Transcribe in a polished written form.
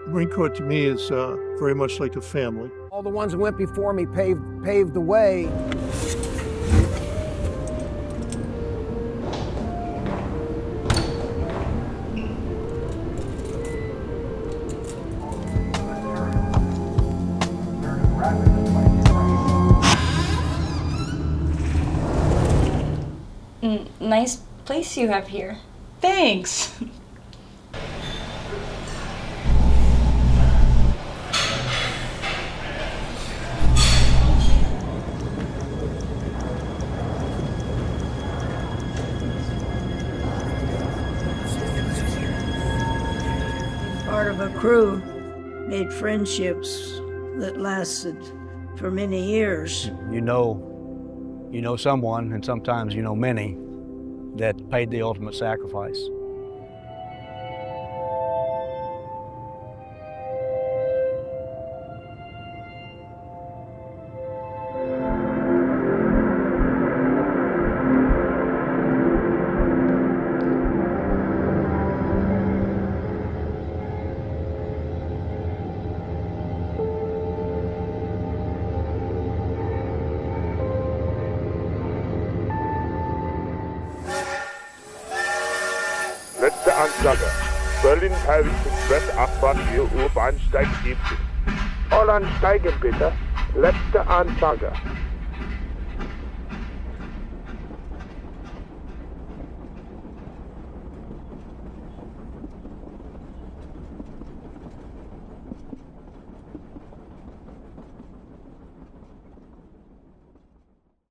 Marine Corps to me is very much like a family. All the ones that went before me paved the way. Nice place you have here. Thanks. Part of a crew, made friendships that lasted for many years. You know someone, and sometimes you know many, that paid the ultimate sacrifice. Letzte Ansage. Berlin Paris Express Abfahrt 4 Uhr Bahnsteig 70. Holland steigen bitte. Letzte Ansage.